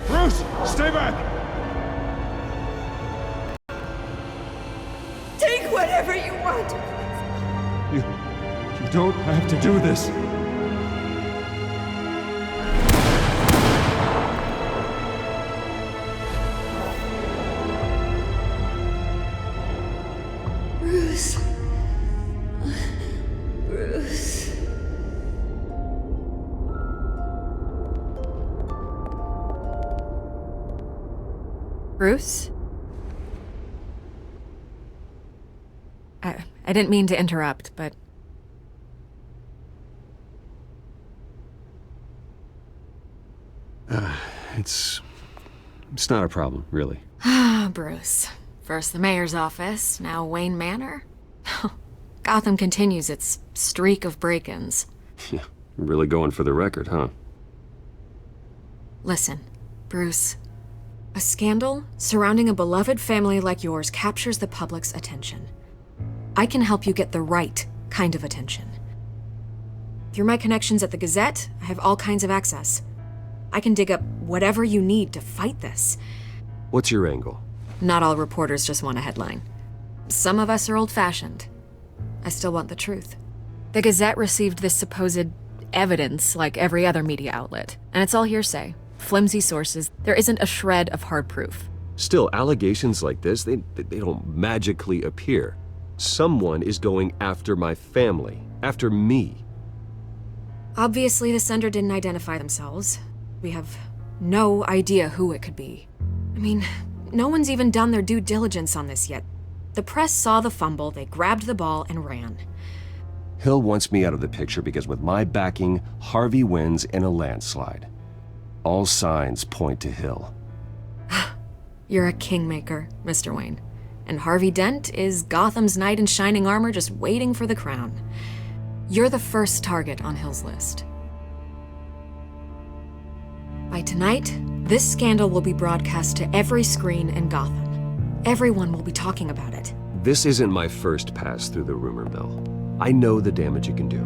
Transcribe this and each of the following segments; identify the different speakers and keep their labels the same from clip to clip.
Speaker 1: Bruce, stay back!
Speaker 2: Take whatever you want.
Speaker 1: You don't have to do this.
Speaker 2: Bruce. Bruce.
Speaker 3: Bruce? I didn't mean to interrupt, but...
Speaker 4: It's not a problem, really.
Speaker 3: Ah, Bruce. First the mayor's office, now Wayne Manor. Gotham continues its streak of break-ins.
Speaker 4: Yeah, you're really going for the record, huh?
Speaker 3: Listen, Bruce. A scandal surrounding a beloved family like yours captures the public's attention. I can help you get the right kind of attention. Through my connections at the Gazette, I have all kinds of access. I can dig up whatever you need to fight this.
Speaker 4: What's your angle?
Speaker 3: Not all reporters just want a headline. Some of us are old-fashioned. I still want the truth. The Gazette received this supposed evidence like every other media outlet, and it's all hearsay. Flimsy sources. There isn't a shred of hard proof.
Speaker 4: Still, allegations like this, they don't magically appear. Someone is going after my family, after me.
Speaker 3: Obviously, the sender didn't identify themselves. We have no idea who it could be. I mean, no one's even done their due diligence on this yet. The press saw the fumble, they grabbed the ball and ran.
Speaker 4: Hill wants me out of the picture because with my backing, Harvey wins in a landslide. All signs point to Hill.
Speaker 3: You're a kingmaker, Mr. Wayne. And Harvey Dent is Gotham's knight in shining armor just waiting for the crown. You're the first target on Hill's list. By tonight, this scandal will be broadcast to every screen in Gotham. Everyone will be talking about it.
Speaker 4: This isn't my first pass through the rumor mill. I know the damage it can do.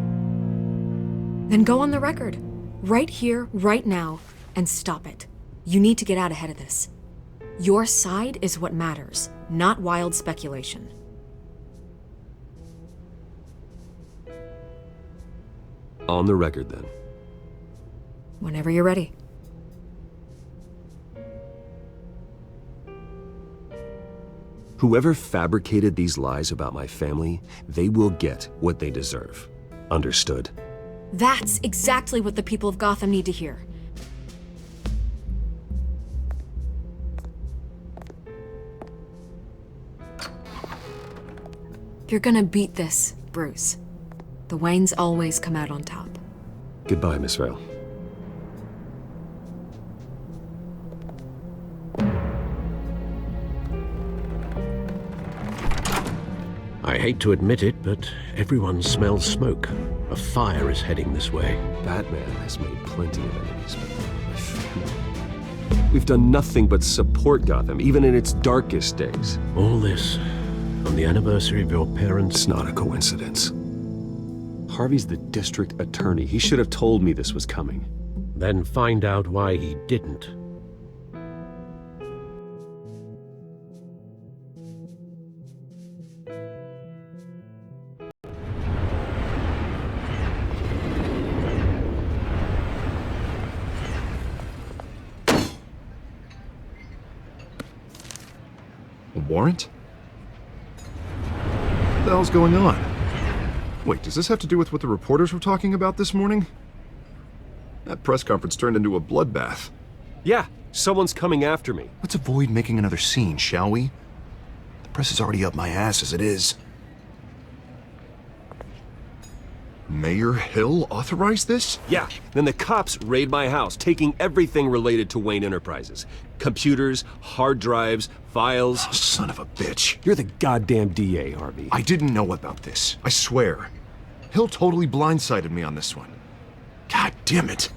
Speaker 3: Then go on the record. Right here, right now, and stop it. You need to get out ahead of this. Your side is what matters, not wild speculation.
Speaker 4: On the record, then.
Speaker 3: Whenever you're ready.
Speaker 4: Whoever fabricated these lies about my family, they will get what they deserve. Understood?
Speaker 3: That's exactly what the people of Gotham need to hear. You're gonna beat this, Bruce. The Waynes always come out on top.
Speaker 4: Goodbye, Miss Vale.
Speaker 5: I hate to admit it, but everyone smells smoke. A fire is heading this way.
Speaker 4: Batman has made plenty of enemies, but my family... We've done nothing but support Gotham, even in its darkest days.
Speaker 5: All this on the anniversary of your parents'
Speaker 4: It's not a coincidence. Harvey's the district attorney. He should have told me this was coming.
Speaker 5: Then find out why he didn't.
Speaker 1: A warrant? What the hell's going on? Wait, does this have to do with what the reporters were talking about this morning? That press conference turned into a bloodbath.
Speaker 4: Yeah, someone's coming after me.
Speaker 6: Let's avoid making another scene, shall we? The press is already up my ass as it is.
Speaker 1: Mayor Hill authorized this?
Speaker 4: Yeah, then the cops raid my house, taking everything related to Wayne Enterprises. Computers, hard drives, files.
Speaker 6: Oh, son of a bitch.
Speaker 4: You're the goddamn DA, Harvey.
Speaker 6: I didn't know about this. I swear.
Speaker 1: Hill totally blindsided me on this one.
Speaker 6: God damn it.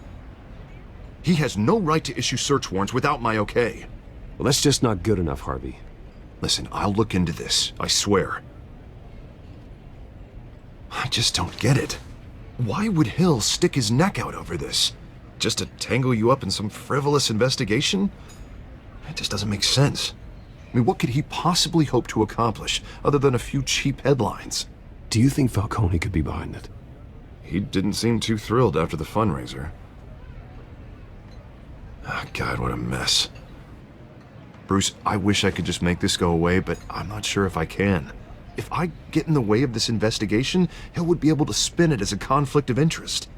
Speaker 1: He has no right to issue search warrants without my okay.
Speaker 4: Well, that's just not good enough, Harvey.
Speaker 1: Listen, I'll look into this, I swear. I just don't get it. Why would Hill stick his neck out over this? just to tangle you up in some frivolous investigation? It just doesn't make sense. I mean, what could he possibly hope to accomplish other than a few cheap headlines?
Speaker 4: Do you think Falcone could be behind it?
Speaker 1: He didn't seem too thrilled after the fundraiser. Ah, God, what a mess. Bruce, I wish I could just make this go away, but I'm not sure if I can. If I get in the way of this investigation, Hill would be able to spin it as a conflict of interest.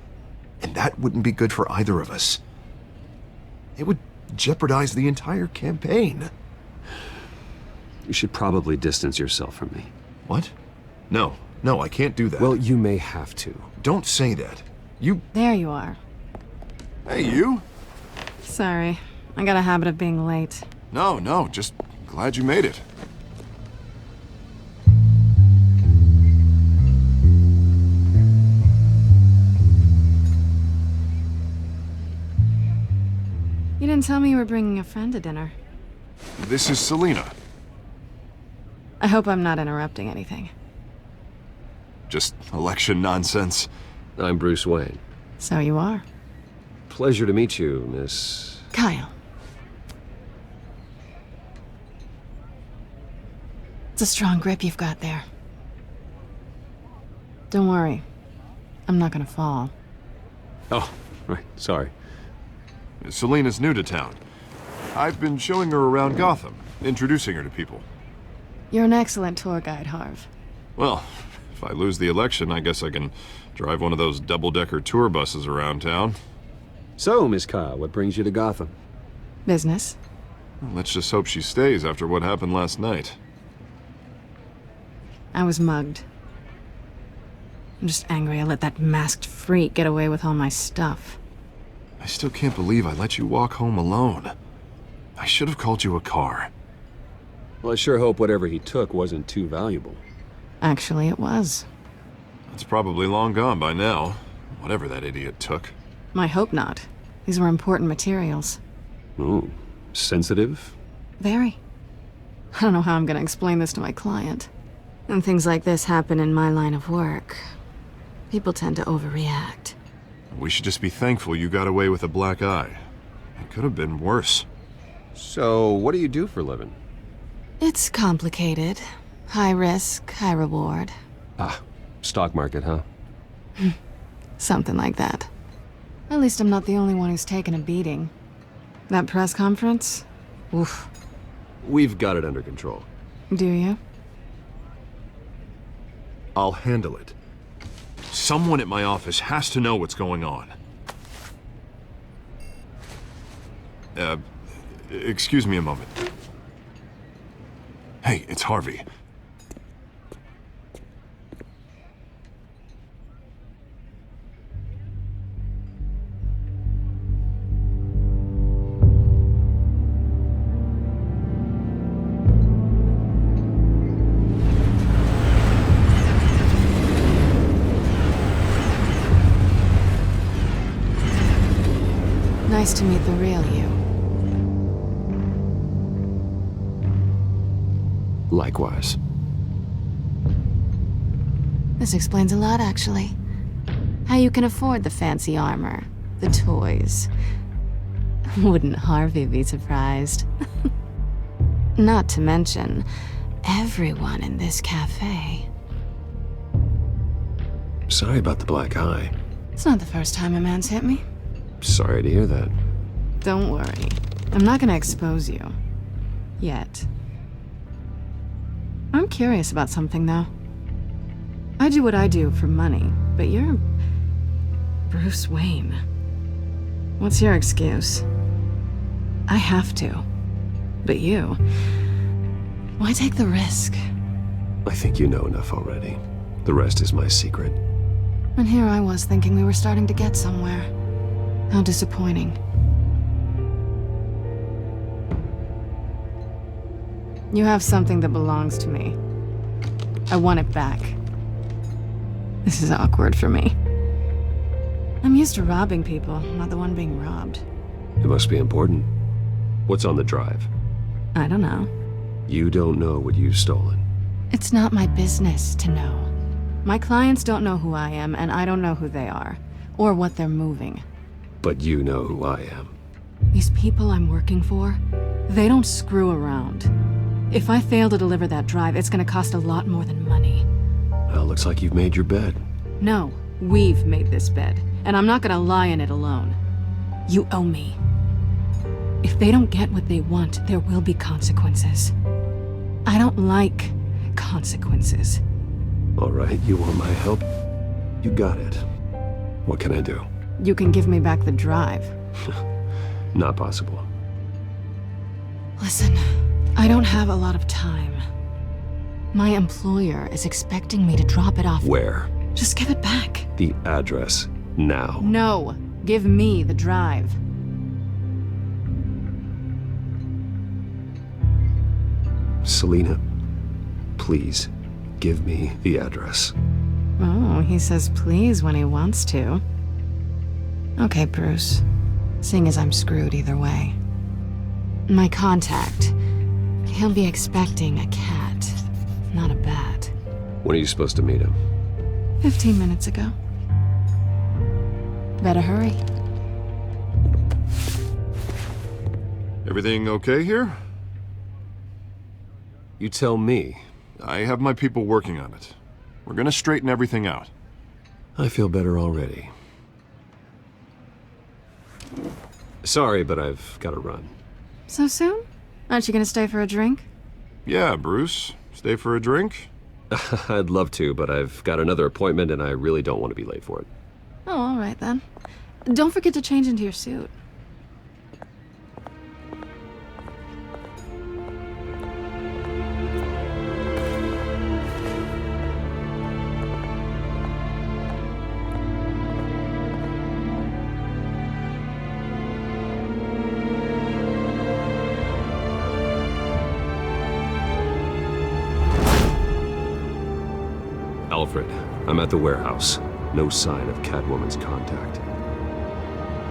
Speaker 1: And that wouldn't be good for either of us. It would jeopardize the entire campaign.
Speaker 4: You should probably distance yourself from me.
Speaker 1: What? No, I can't do that.
Speaker 4: Well, you may have to.
Speaker 1: Don't say that. You...
Speaker 7: There you are.
Speaker 1: Hey, you?
Speaker 7: Sorry, I got a habit of being late.
Speaker 1: No, just glad you made it.
Speaker 7: You didn't tell me you were bringing a friend to dinner.
Speaker 1: This is Selena.
Speaker 7: I hope I'm not interrupting anything.
Speaker 1: Just election nonsense.
Speaker 4: I'm Bruce Wayne.
Speaker 7: So you are.
Speaker 4: Pleasure to meet you, Miss...
Speaker 7: Kyle. It's a strong grip you've got there. Don't worry. I'm not gonna fall.
Speaker 4: Oh, right, sorry.
Speaker 1: Selena's new to town. I've been showing her around Gotham, introducing her to people.
Speaker 7: You're an excellent tour guide, Harv.
Speaker 1: Well, if I lose the election, I guess I can drive one of those double-decker tour buses around town.
Speaker 4: So, Miss Kyle, what brings you to Gotham?
Speaker 7: Business.
Speaker 1: Well, let's just hope she stays after what happened last night.
Speaker 7: I was mugged. I'm just angry I let that masked freak get away with all my stuff.
Speaker 1: I still can't believe I let you walk home alone. I should have called you a car.
Speaker 4: Well, I sure hope whatever he took wasn't too valuable.
Speaker 7: Actually, it was.
Speaker 1: It's probably long gone by now, whatever that idiot took.
Speaker 7: I hope not. These were important materials.
Speaker 4: Ooh, sensitive?
Speaker 7: Very. I don't know how I'm gonna explain this to my client. When things like this happen in my line of work, people tend to overreact.
Speaker 1: We should just be thankful you got away with a black eye. It could have been worse.
Speaker 4: So, what do you do for a living?
Speaker 7: It's complicated. High risk, high reward.
Speaker 4: Ah, stock market, huh?
Speaker 7: Something like that. At least I'm not the only one who's taken a beating. That press conference? Oof.
Speaker 4: We've got it under control.
Speaker 7: Do you?
Speaker 1: I'll handle it. Someone at my office has to know what's going on. Excuse me a moment. Hey, it's Harvey.
Speaker 7: Nice to meet the real you.
Speaker 4: Likewise.
Speaker 7: This explains a lot, actually. How you can afford the fancy armor, the toys. Wouldn't Harvey be surprised? Not to mention, everyone in this cafe.
Speaker 4: Sorry about the black eye.
Speaker 7: It's not the first time a man's hit me.
Speaker 4: Sorry to hear that.
Speaker 7: Don't worry. I'm not gonna expose you. Yet. I'm curious about something, though. I do what I do for money, but you're... Bruce Wayne. What's your excuse? I have to. But you... Why take the risk?
Speaker 4: I think you know enough already. The rest is my secret.
Speaker 7: And here I was thinking we were starting to get somewhere. How disappointing. You have something that belongs to me. I want it back. This is awkward for me. I'm used to robbing people, not the one being robbed.
Speaker 4: It must be important. What's on the drive?
Speaker 7: I don't know.
Speaker 4: You don't know what you've stolen.
Speaker 7: It's not my business to know. My clients don't know who I am, and I don't know who they are, or what they're moving.
Speaker 4: But you know who I am.
Speaker 7: These people I'm working for, they don't screw around. If I fail to deliver that drive, it's gonna cost a lot more than money.
Speaker 4: Well, looks like you've made your bed.
Speaker 7: No, we've made this bed, and I'm not gonna lie in it alone. You owe me. If they don't get what they want, there will be consequences. I don't like consequences.
Speaker 4: All right, you want my help? You got it. What can I do?
Speaker 7: You can give me back the drive.
Speaker 4: Not possible.
Speaker 7: Listen, I don't have a lot of time. My employer is expecting me to drop it off.
Speaker 4: Where?
Speaker 7: Just give it back.
Speaker 4: The address. Now.
Speaker 7: No, give me the drive.
Speaker 4: Selina, please, give me the address.
Speaker 7: Oh, he says please when he wants to. Okay, Bruce. Seeing as I'm screwed either way. My contact. He'll be expecting a cat, not a bat.
Speaker 4: When are you supposed to meet him?
Speaker 7: 15 minutes ago. Better hurry.
Speaker 1: Everything okay here?
Speaker 4: You tell me.
Speaker 1: I have my people working on it. We're gonna straighten everything out.
Speaker 4: I feel better already. Sorry, but I've got to run.
Speaker 7: So soon? Aren't you gonna stay for a drink?
Speaker 1: Yeah, Bruce. Stay for a drink?
Speaker 4: I'd love to, but I've got another appointment and I really don't want to be late for it.
Speaker 7: Oh, all right then. Don't forget to change into your suit.
Speaker 4: Alfred, I'm at the warehouse. No sign of Catwoman's contact.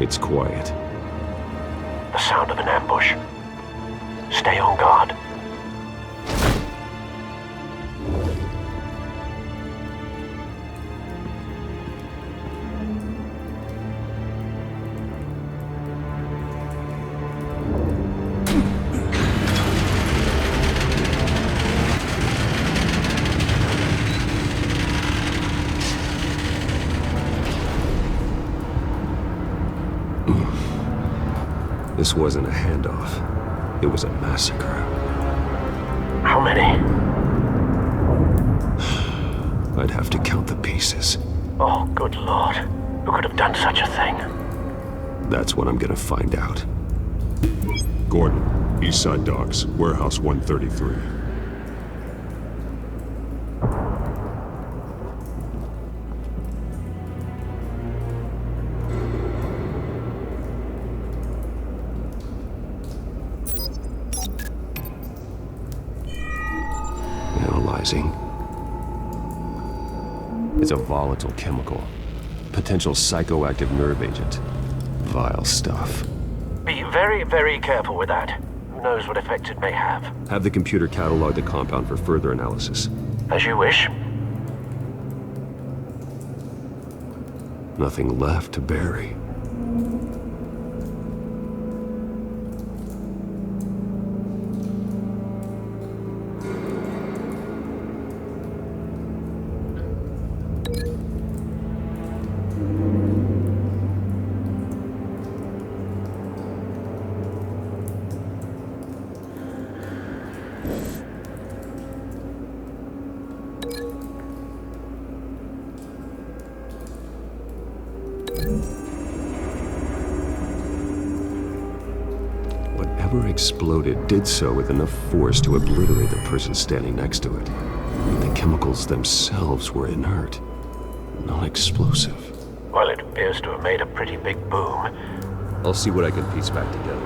Speaker 4: It's quiet.
Speaker 5: The sound of an ambush. Stay on guard.
Speaker 4: This wasn't a handoff. It was a massacre.
Speaker 5: How many?
Speaker 4: I'd have to count the pieces.
Speaker 5: Oh, good lord. Who could have done such a thing?
Speaker 4: That's what I'm gonna find out.
Speaker 8: Gordon, Eastside Docks, Warehouse 133.
Speaker 4: Analyzing. It's a volatile chemical. Potential psychoactive nerve agent. Vile stuff.
Speaker 5: Be very, very careful with that. Who knows what effect it may have.
Speaker 4: Have the computer catalog the compound for further analysis.
Speaker 5: As you wish.
Speaker 4: Nothing left to bury. Whatever exploded did so with enough force to obliterate the person standing next to it. The chemicals themselves were inert, not explosive.
Speaker 5: Well, it appears to have made a pretty big boom.
Speaker 4: I'll see what I can piece back together.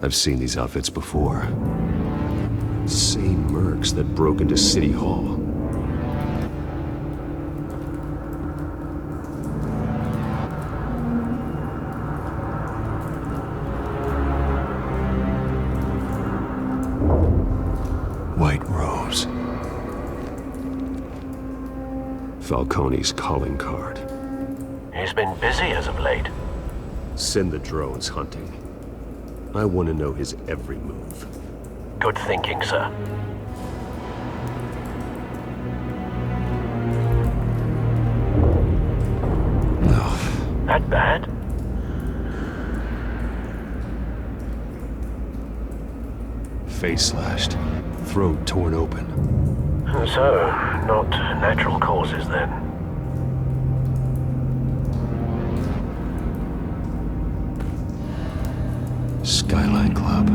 Speaker 4: I've seen these outfits before. Same mercs that broke into City Hall.
Speaker 6: White
Speaker 4: themselves. Falcone's calling card.
Speaker 5: He's been busy as of late.
Speaker 4: Send the drones hunting. I want to know his every move.
Speaker 5: Good thinking, sir. That bad?
Speaker 4: Face slashed, throat torn open.
Speaker 5: So, not natural causes then.
Speaker 4: Skyline Club.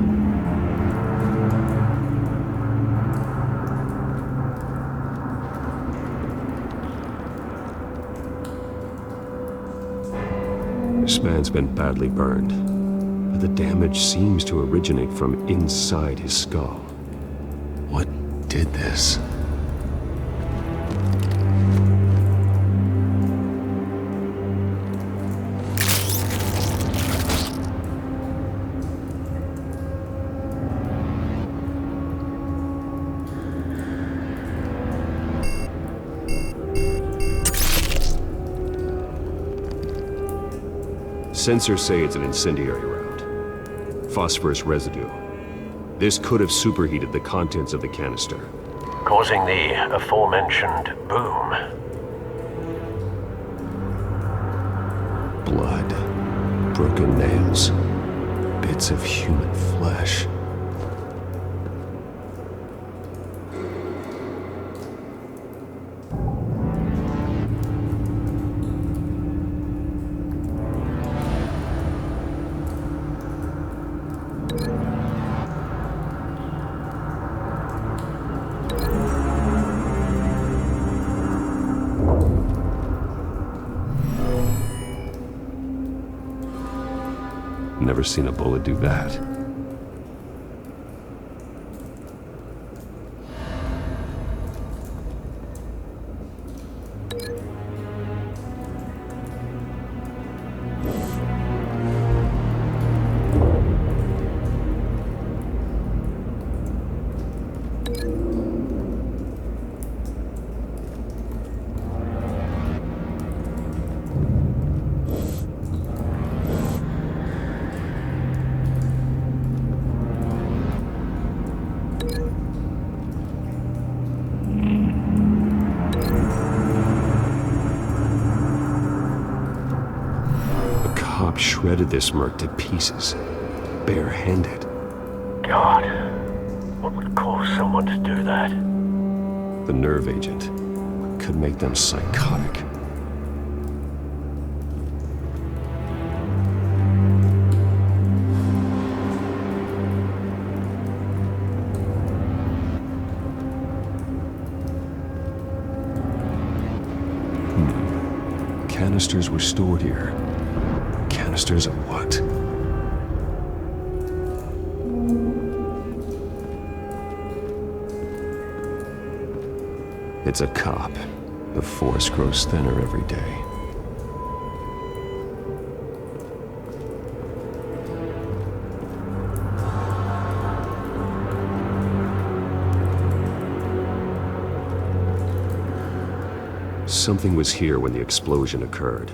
Speaker 4: This man's been badly burned, but the damage seems to originate from inside his skull. What did this? Sensors say it's an incendiary round. Phosphorus residue. This could have superheated the contents of the canister.
Speaker 5: Causing the aforementioned boom.
Speaker 4: Blood. Broken nails. Bits of human flesh. Never seen a bullet do that. Shredded this merc to pieces, bare-handed.
Speaker 5: God, what would cause someone to do that?
Speaker 4: The nerve agent could make them psychotic. Canisters were stored here. Canisters of what? It's a cop. The force grows thinner every day. Something was here when the explosion occurred.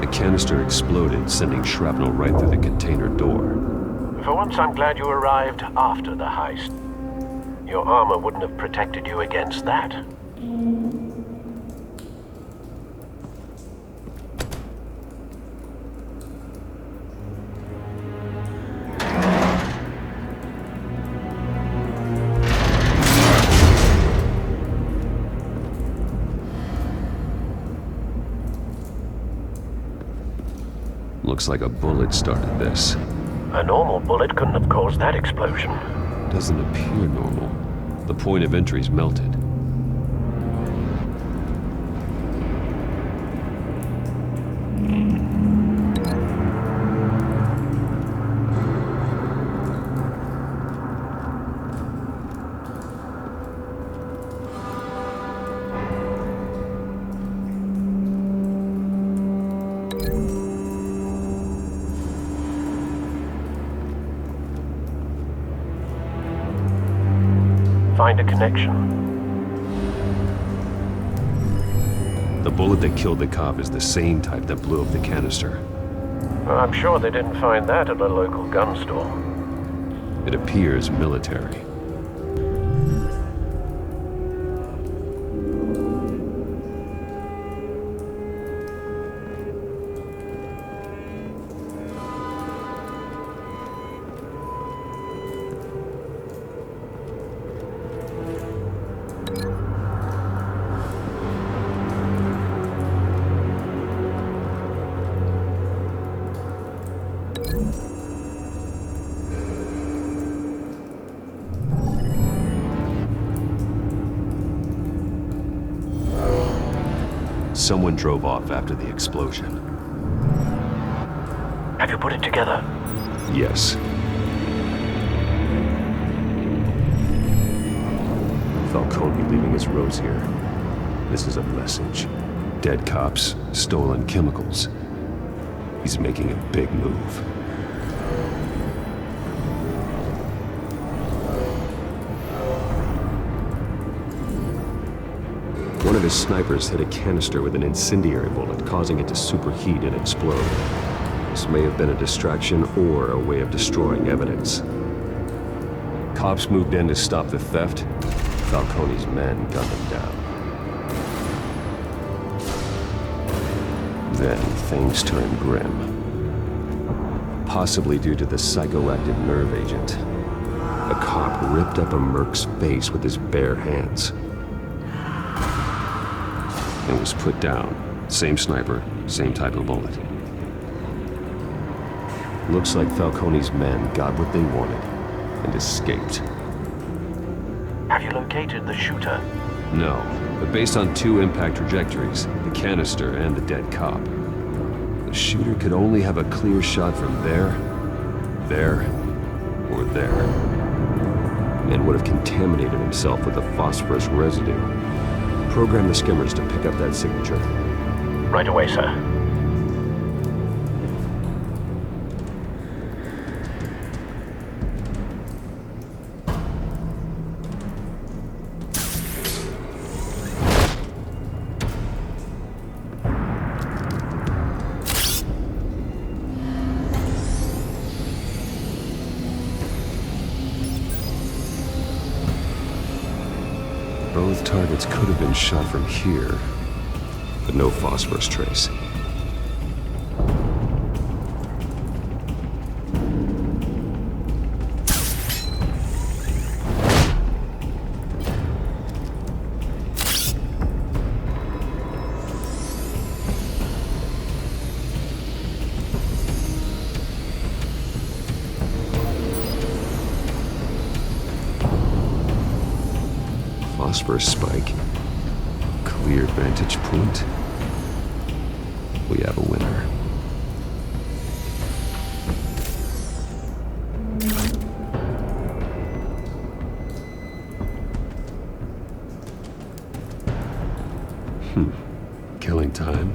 Speaker 4: The canister exploded, sending shrapnel right through the container door.
Speaker 5: For once, I'm glad you arrived after the heist. Your armor wouldn't have protected you against that.
Speaker 4: Looks like a bullet started this.
Speaker 5: A normal bullet couldn't have caused that explosion.
Speaker 4: Doesn't appear normal. The point of entry's melted.
Speaker 5: find a connection.
Speaker 4: The bullet that killed the cop is the same type that blew up the canister.
Speaker 5: Well, I'm sure they didn't find that at a local gun store.
Speaker 4: It appears military. Someone drove off after the explosion.
Speaker 5: Have you put it together?
Speaker 4: Yes. Falcone leaving his rose here. This is a message. Dead cops, stolen chemicals. He's making a big move. One of his snipers hit a canister with an incendiary bullet, causing it to superheat and explode. This may have been a distraction or a way of destroying evidence. Cops moved in to stop the theft. Falcone's men gunned him down. Then things turned grim. Possibly due to the psychoactive nerve agent. A cop ripped up a merc's face with his bare hands. And was put down. Same sniper, same type of bullet. Looks like Falcone's men got what they wanted and escaped.
Speaker 5: Have you located the shooter?
Speaker 4: No, but based on two impact trajectories, the canister and the dead cop, the shooter could only have a clear shot from there, or there, and would have contaminated himself with the phosphorus residue. Program the skimmers to pick up that signature.
Speaker 5: Right away, sir.
Speaker 4: Both targets could have been shot from here, but no phosphorus trace. Phosphorus spike. Clear vantage point. We have a winner. Killing time.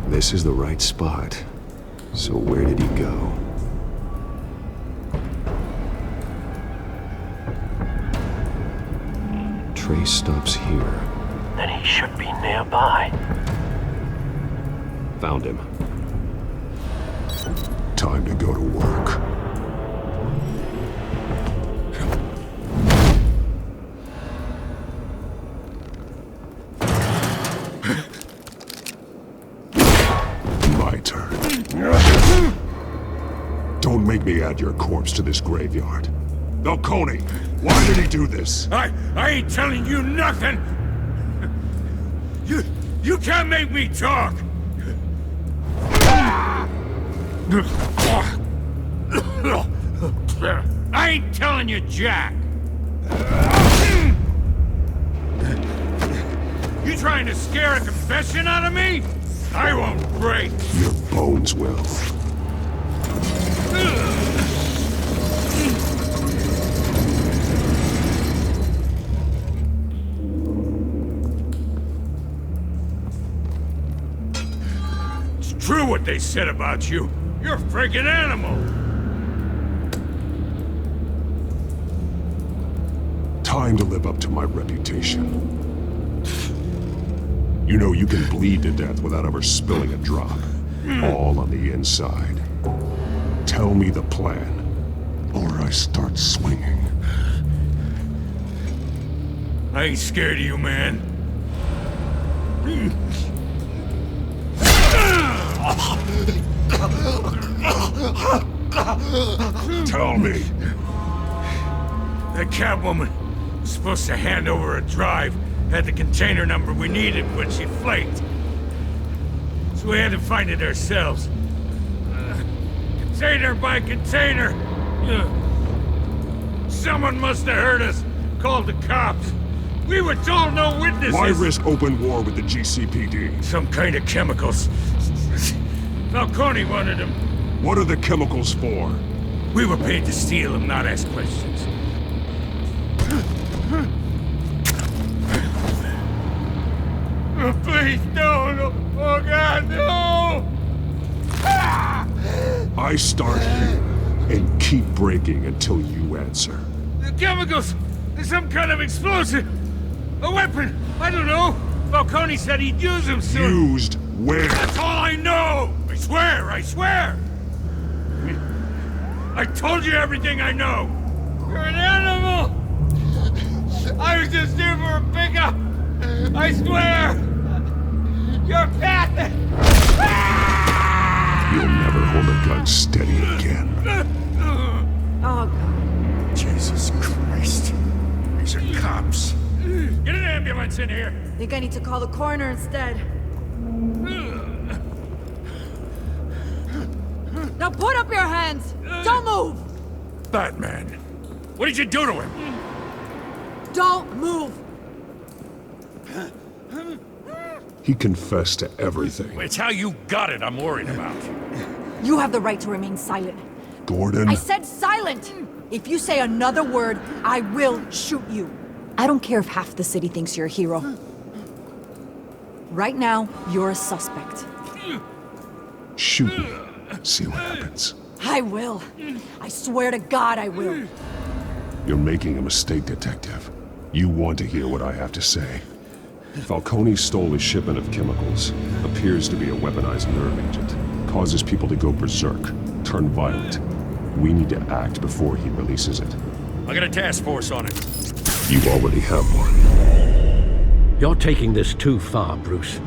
Speaker 4: This is the right spot. So where did he go? Trace stops here.
Speaker 5: Then he should be nearby.
Speaker 4: Found him.
Speaker 8: Time to go to work. My turn. Don't make me add your corpse to this graveyard. Falcone, why did he do this?
Speaker 9: I ain't telling you nothing! You can't make me talk! I ain't telling you jack! You trying to scare a confession out of me? I won't break!
Speaker 8: Your bones will.
Speaker 9: True what they said about you. You're a freaking animal.
Speaker 8: trying to live up to my reputation. You know you can bleed to death without ever spilling a drop. All on the inside. Tell me the plan, or I start swinging.
Speaker 9: I ain't scared of you, man.
Speaker 8: Tell me.
Speaker 9: The Catwoman was supposed to hand over a drive, had the container number we needed when she flaked. So we had to find it ourselves. Container by container. Someone must have heard us, called the cops. We were told no witnesses.
Speaker 8: Why risk open war with the GCPD?
Speaker 9: Some kind of chemicals. Falcone wanted them.
Speaker 8: What are the chemicals for?
Speaker 9: We were paid to steal them, not ask questions. Oh, please, no. Oh, God, no!
Speaker 8: I start here and keep breaking until you answer.
Speaker 9: The chemicals! There's some kind of explosive! A weapon! I don't know! Falcone said he'd use them soon!
Speaker 8: Used where?
Speaker 9: That's all I know! I swear! I told you everything I know! You're an animal! I was just here for a pickup! I swear! You're pathetic!
Speaker 8: You'll never hold a gun steady again.
Speaker 2: Oh, God.
Speaker 9: Jesus Christ. These are cops. Get an ambulance in here!
Speaker 2: Think I need to call the coroner instead. Now put up your hands! Don't move!
Speaker 9: Batman, what did you do to him?
Speaker 2: Don't move!
Speaker 8: He confessed to everything.
Speaker 9: It's how you got it I'm worried about.
Speaker 2: You have the right to remain silent.
Speaker 8: Gordon?
Speaker 2: I said silent! If you say another word, I will shoot you. I don't care if half the city thinks you're a hero. Right now, you're a suspect.
Speaker 8: Shoot me. See what happens.
Speaker 2: I will. I swear to God I will.
Speaker 8: You're making a mistake, Detective. You want to hear what I have to say. Falcone stole a shipment of chemicals. Appears to be a weaponized nerve agent. Causes people to go berserk. Turn violent. We need to act before he releases it.
Speaker 9: I got a task force on it.
Speaker 8: You already have one.
Speaker 5: You're taking this too far, Bruce.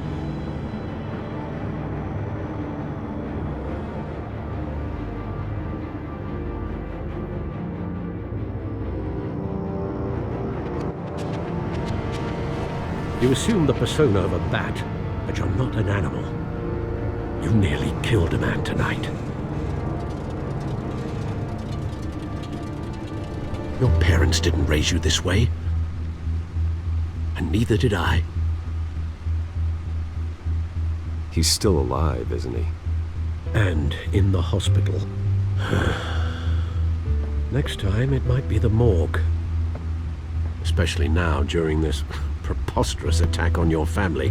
Speaker 5: You assume the persona of a bat, but you're not an animal. You nearly killed a man tonight. Your parents didn't raise you this way. And neither did I.
Speaker 4: He's still alive, isn't he?
Speaker 5: And in the hospital. Next time, it might be the morgue. Especially now, during this preposterous attack on your family.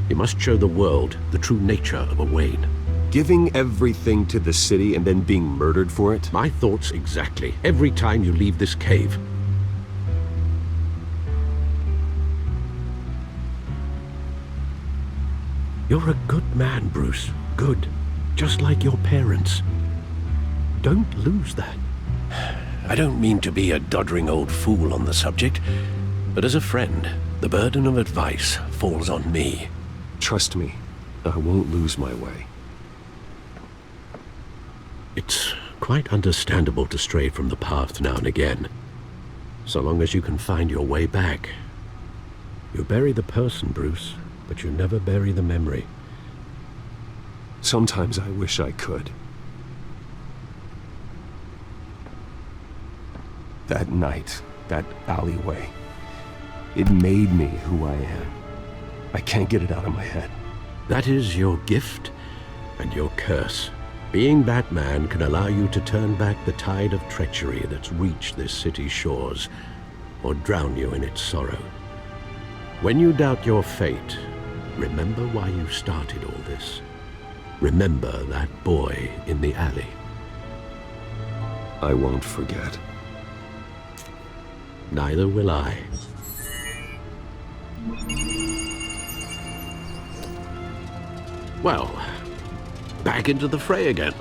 Speaker 5: You must show the world the true nature of a Wayne.
Speaker 4: Giving everything to the city and then being murdered for it?
Speaker 5: My thoughts exactly. Every time you leave this cave. You're a good man, Bruce. Good. Just like your parents. Don't lose that. I don't mean to be a doddering old fool on the subject, but as a friend, the burden of advice falls on me.
Speaker 4: Trust me, I won't lose my way.
Speaker 5: It's quite understandable to stray from the path now and again, so long as you can find your way back. You bury the person, Bruce, but you never bury the memory.
Speaker 4: Sometimes I wish I could. That night, that alleyway, it made me who I am. I can't get it out of my head.
Speaker 5: That is your gift and your curse. Being Batman can allow you to turn back the tide of treachery that's reached this city's shores, or drown you in its sorrow. When you doubt your fate, remember why you started all this. Remember that boy in the alley.
Speaker 4: I won't forget.
Speaker 5: Neither will I. Well, back into the fray again.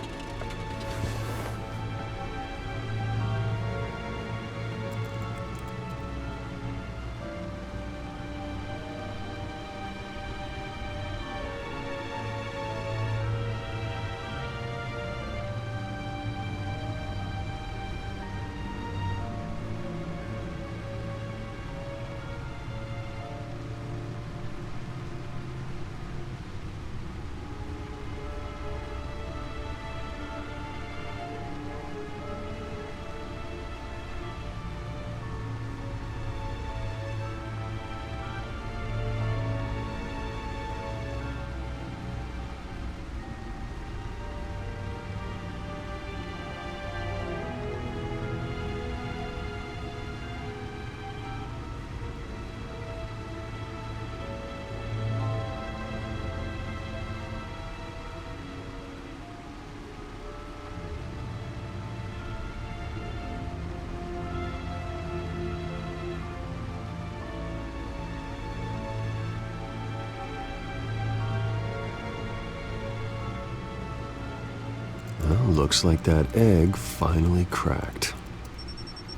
Speaker 4: Looks like that egg finally cracked.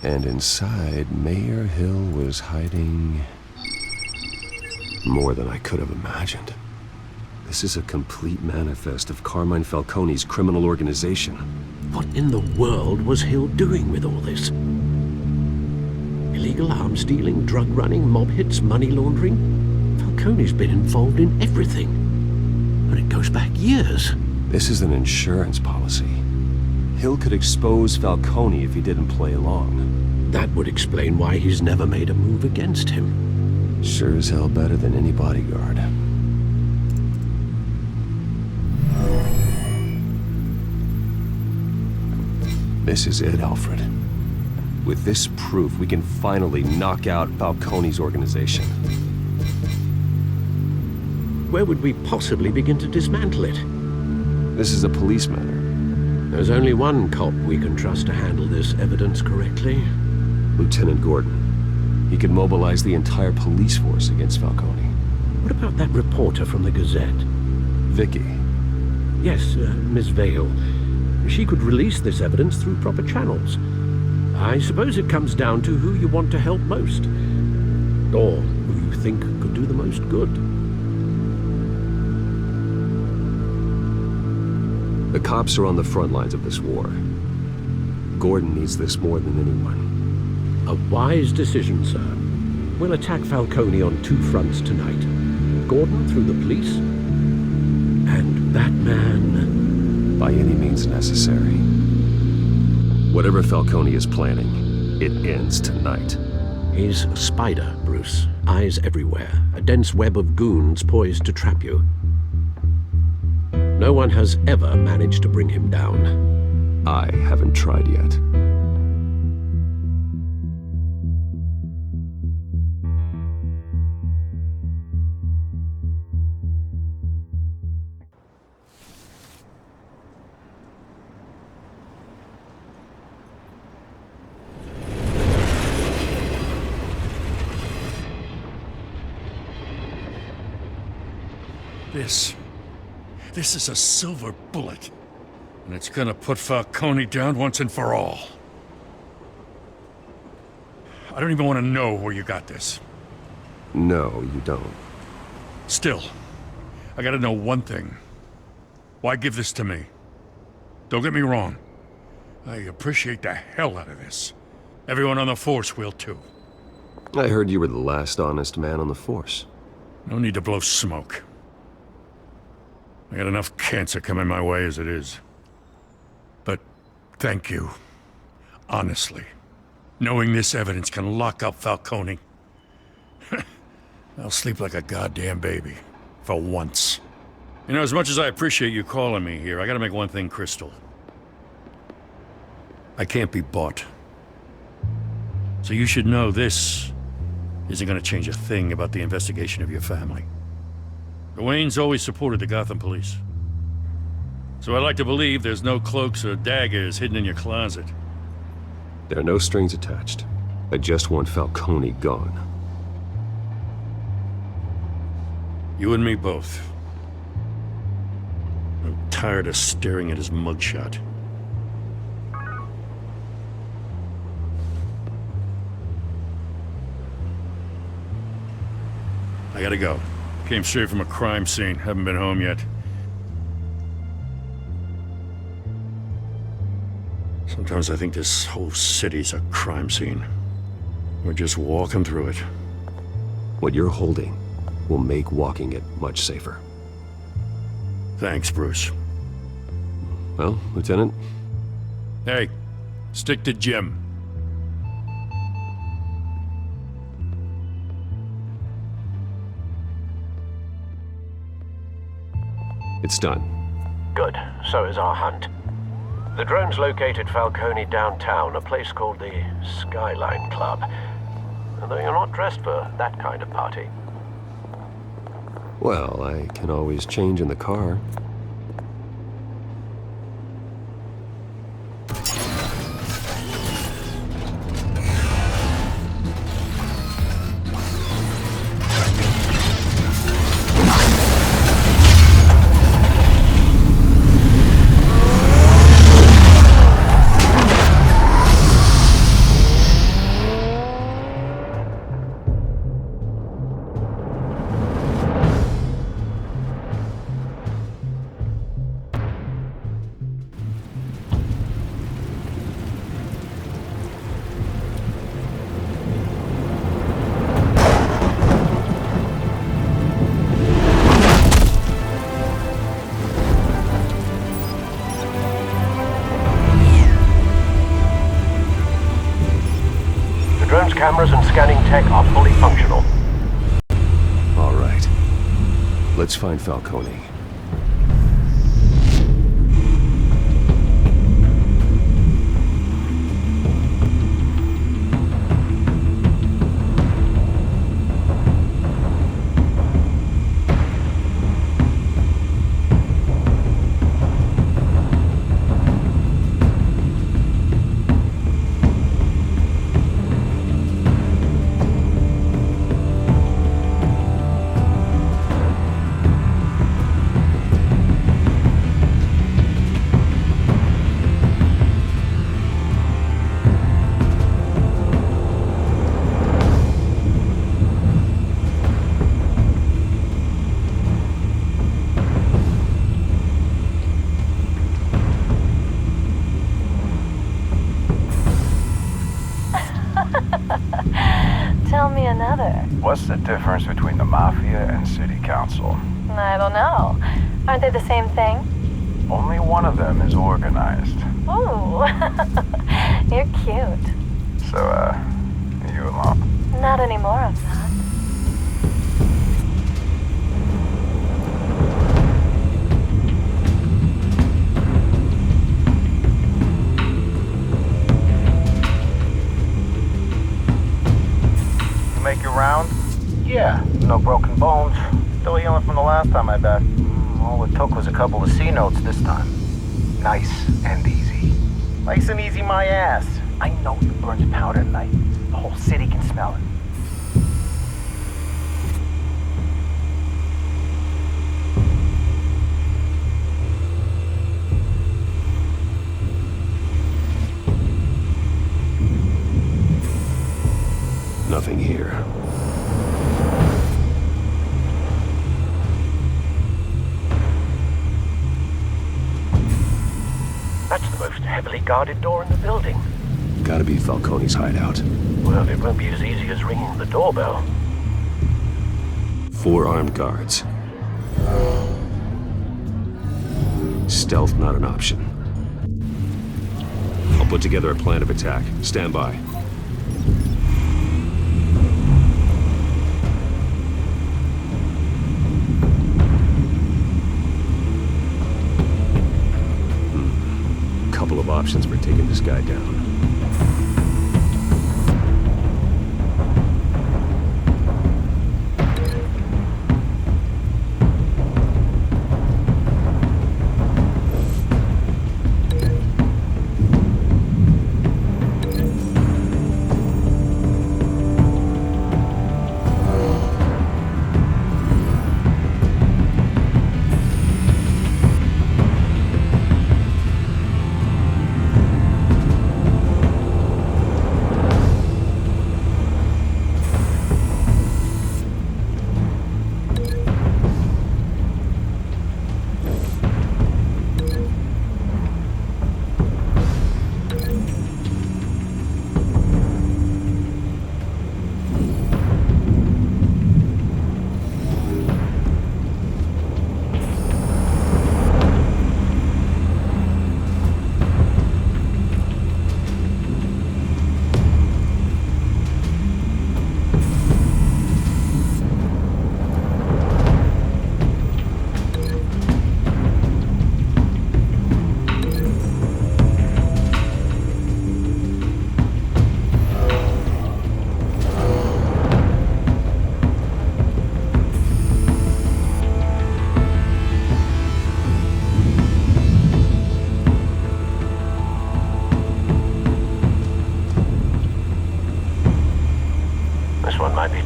Speaker 4: And inside, Mayor Hill was hiding more than I could have imagined. This is a complete manifest of Carmine Falcone's criminal organization.
Speaker 5: What in the world was Hill doing with all this? Illegal arms dealing, drug running, mob hits, money laundering? Falcone's been involved in everything. And it goes back years.
Speaker 4: This is an insurance policy. Hill could expose Falcone if he didn't play along.
Speaker 5: That would explain why he's never made a move against him.
Speaker 4: Sure as hell better than any bodyguard. This is it, Alfred. With this proof, we can finally knock out Falcone's organization.
Speaker 5: Where would we possibly begin to dismantle it?
Speaker 4: This is a police matter.
Speaker 5: There's only one cop we can trust to handle this evidence correctly.
Speaker 4: Lieutenant Gordon. He could mobilize the entire police force against Falcone.
Speaker 5: What about that reporter from the Gazette?
Speaker 4: Vicky.
Speaker 5: Yes, Miss Vale. She could release this evidence through proper channels. I suppose it comes down to who you want to help most. Or who you think could do the most good.
Speaker 4: The cops are on the front lines of this war. Gordon needs this more than anyone.
Speaker 5: A wise decision, sir. We'll attack Falcone on two fronts tonight. Gordon through the police, and Batman...
Speaker 4: by any means necessary. Whatever Falcone is planning, it ends tonight.
Speaker 5: He's a spider, Bruce. Eyes everywhere. A dense web of goons poised to trap you. No one has ever managed to bring him down.
Speaker 4: I haven't tried yet.
Speaker 9: This is a silver bullet. And it's gonna put Falcone down once and for all. I don't even want to know where you got this.
Speaker 4: No, you don't.
Speaker 9: Still, I gotta know one thing. Why give this to me? Don't get me wrong. I appreciate the hell out of this. Everyone on the force will too.
Speaker 4: I heard you were the last honest man on the force.
Speaker 9: No need to blow smoke. I got enough cancer coming my way as it is. But thank you. Honestly. Knowing this evidence can lock up Falcone. I'll sleep like a goddamn baby. For once. You know, as much as I appreciate you calling me here, I gotta make one thing crystal. I can't be bought. So you should know this isn't gonna change a thing about the investigation of your family. The Waynes always supported the Gotham police. So I like to believe there's no cloaks or daggers hidden in your closet.
Speaker 4: There are no strings attached. I just want Falcone gone.
Speaker 9: You and me both. I'm tired of staring at his mugshot. I gotta go. Came straight from a crime scene. Haven't been home yet. Sometimes I think this whole city's a crime scene. We're just walking through it.
Speaker 4: What you're holding will make walking it much safer.
Speaker 9: Thanks, Bruce.
Speaker 4: Well, Lieutenant?
Speaker 9: Hey, stick to Jim.
Speaker 4: It's done.
Speaker 5: Good. So is our hunt. The drones located Falcone downtown, a place called the Skyline Club. Though you're not dressed for that kind of party.
Speaker 4: Well, I can always change in the car.
Speaker 5: Cameras and scanning tech are fully functional.
Speaker 4: All right. Let's find Falcone.
Speaker 10: Tell me another.
Speaker 11: What's the difference between the Mafia and City Council?
Speaker 10: I don't know. Aren't they the same thing?
Speaker 11: Only one of them is organized.
Speaker 10: Ooh, you're cute.
Speaker 11: So, are you alone?
Speaker 10: Not any more of that.
Speaker 11: Make your round? Yeah, no broken bones. Still healing from the last time, I bet. All it took was a couple of C notes this time. Nice and easy. Nice and easy my ass. I know you burned powder at night. The whole city can smell it.
Speaker 4: Nothing here.
Speaker 5: That's the most heavily guarded door in the building.
Speaker 4: Gotta be Falcone's hideout.
Speaker 5: Well, it won't be as easy as ringing the doorbell.
Speaker 4: 4 armed guards. Stealth not an option. I'll put together a plan of attack. Stand by. Couple of options for taking this guy down.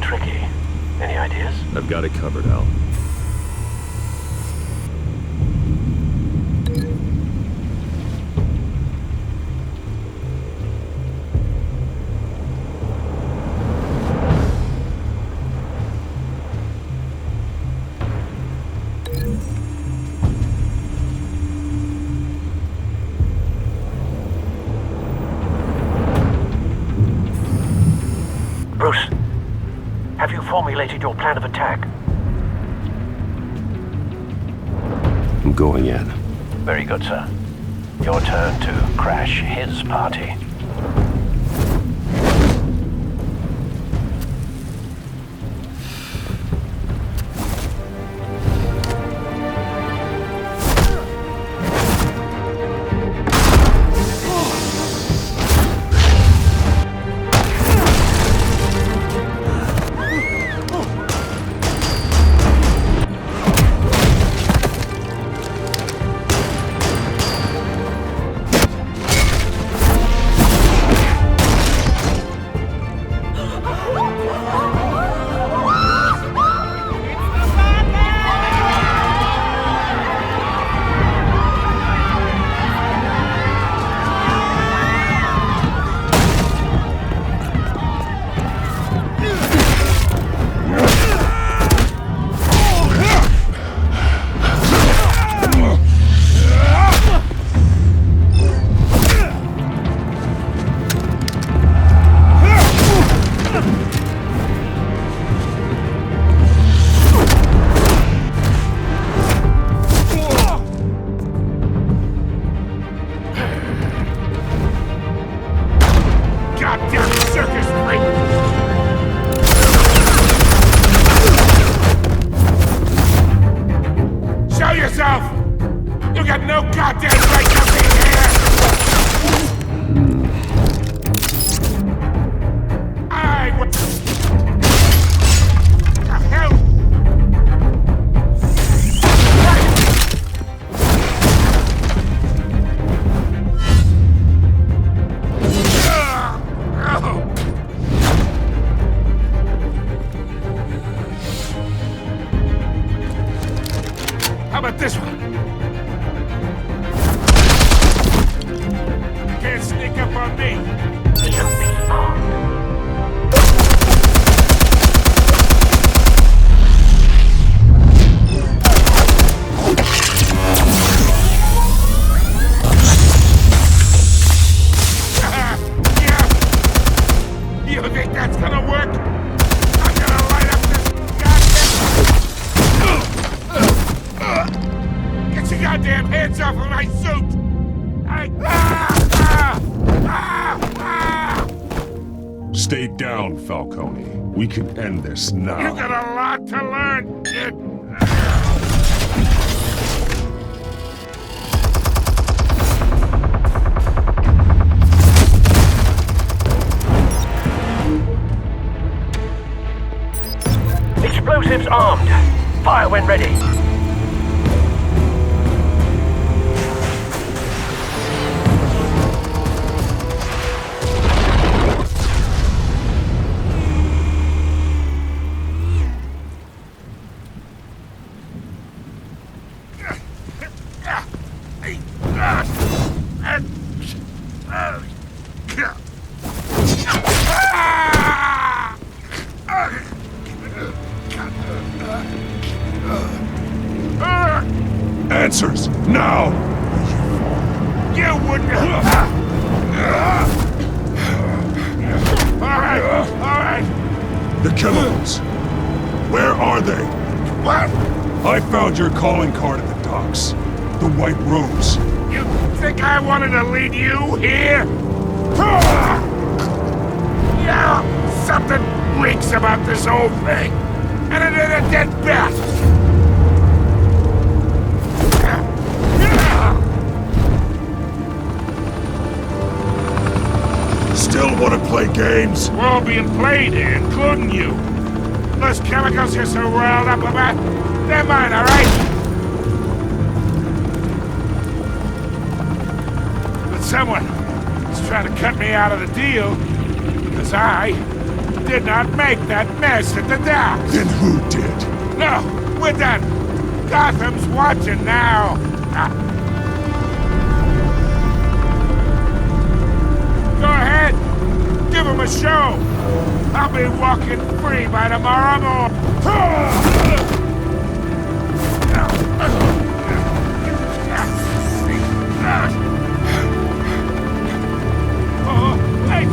Speaker 12: tricky. Any ideas?
Speaker 4: I've got it covered, Al.
Speaker 12: Bruce, have you formulated your plan of attack?
Speaker 4: I'm going in.
Speaker 12: Very good, sir. Your turn to crash his party.
Speaker 8: Stay down, Falcone. We can end this now.
Speaker 13: You got a lot to learn, kid.
Speaker 12: Explosives armed. Fire when ready.
Speaker 8: Answers, now!
Speaker 13: You wouldn't... Alright.
Speaker 8: The chemicals. Where are they?
Speaker 13: What?
Speaker 8: I found your calling card at the docks. The White Rose.
Speaker 13: You think I wanted to lead you here? Yeah, something reeks about this whole thing. And it ain't a dead bat.
Speaker 8: Still want to play games?
Speaker 13: We're all being played here, including you. Those chemicals you're so riled up about, they're mine, all right? But someone is trying to cut me out of the deal because I did not make that mess at the docks.
Speaker 8: Then who did?
Speaker 13: No, we're done. Gotham's watching now. Go ahead. Give him a show. I'll be walking free by tomorrow morning. Oh, wait.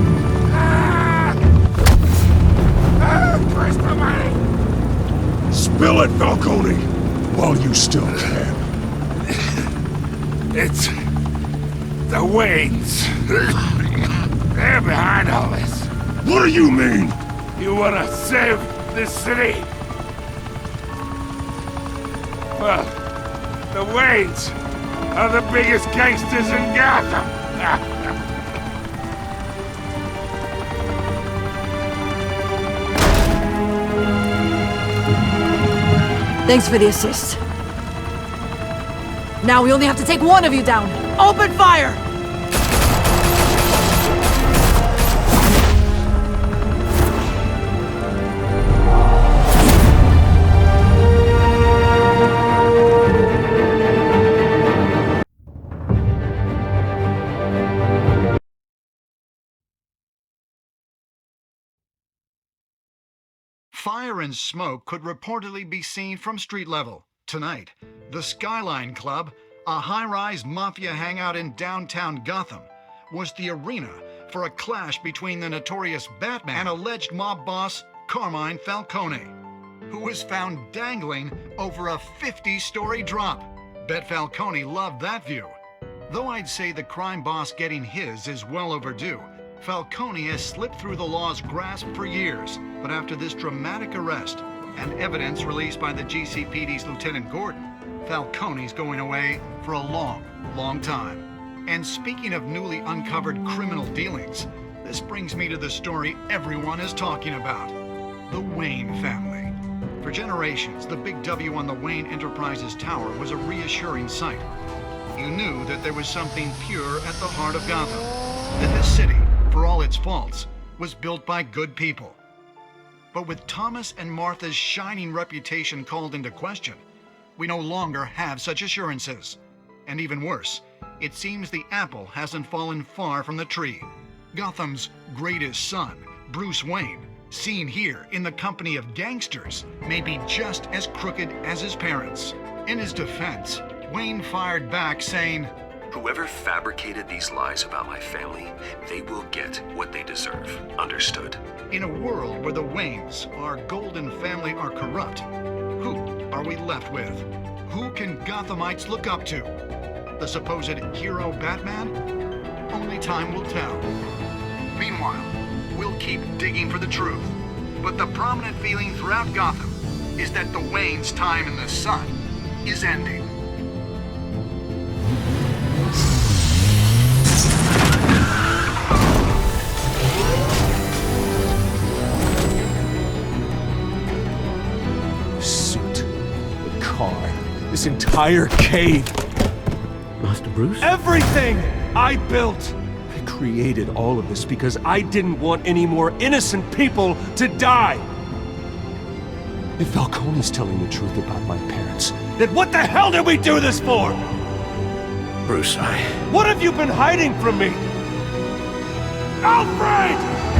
Speaker 13: Where's the money?
Speaker 8: Spill it, Falcone, while you still can.
Speaker 13: It's the Waynes. They're behind all this.
Speaker 8: What do you mean?
Speaker 13: You wanna save this city? Well, the Waynes are the biggest gangsters in Gotham.
Speaker 2: Thanks for the assist. Now we only have to take one of you down. Open fire!
Speaker 6: Fire and smoke could reportedly be seen from street level. Tonight, the Skyline Club, a high-rise mafia hangout in downtown Gotham, was the arena for a clash between the notorious Batman and alleged mob boss Carmine Falcone, who was found dangling over a 50-story drop. Bet Falcone loved that view. Though I'd say the crime boss getting his is well overdue, Falcone has slipped through the law's grasp for years, but after this dramatic arrest and evidence released by the GCPD's Lieutenant Gordon, Falcone's going away for a long, long time. And speaking of newly uncovered criminal dealings, this brings me to the story everyone is talking about: the Wayne family. For generations, the big W on the Wayne Enterprises Tower was a reassuring sight. You knew that there was something pure at the heart of Gotham, that this city, for all its faults, was built by good people. But with Thomas and Martha's shining reputation called into question, we no longer have such assurances. And even worse, it seems the apple hasn't fallen far from the tree. Gotham's greatest son, Bruce Wayne, seen here in the company of gangsters, may be just as crooked as his parents. In his defense, Wayne fired back saying,
Speaker 4: "Whoever fabricated these lies about my family, they will get what they deserve. Understood?"
Speaker 6: In a world where the Waynes, our golden family, are corrupt, who are we left with? Who can Gothamites look up to? The supposed hero Batman? Only time will tell. Meanwhile, we'll keep digging for the truth. But the prominent feeling throughout Gotham is that the Waynes' time in the sun is ending.
Speaker 14: This entire cave.
Speaker 5: Master Bruce?
Speaker 14: Everything I built. I created all of this because I didn't want any more innocent people to die. If Falcone's telling the truth about my parents, then what the hell did we do this for?
Speaker 5: Bruce,
Speaker 14: What have you been hiding from me? Alfred!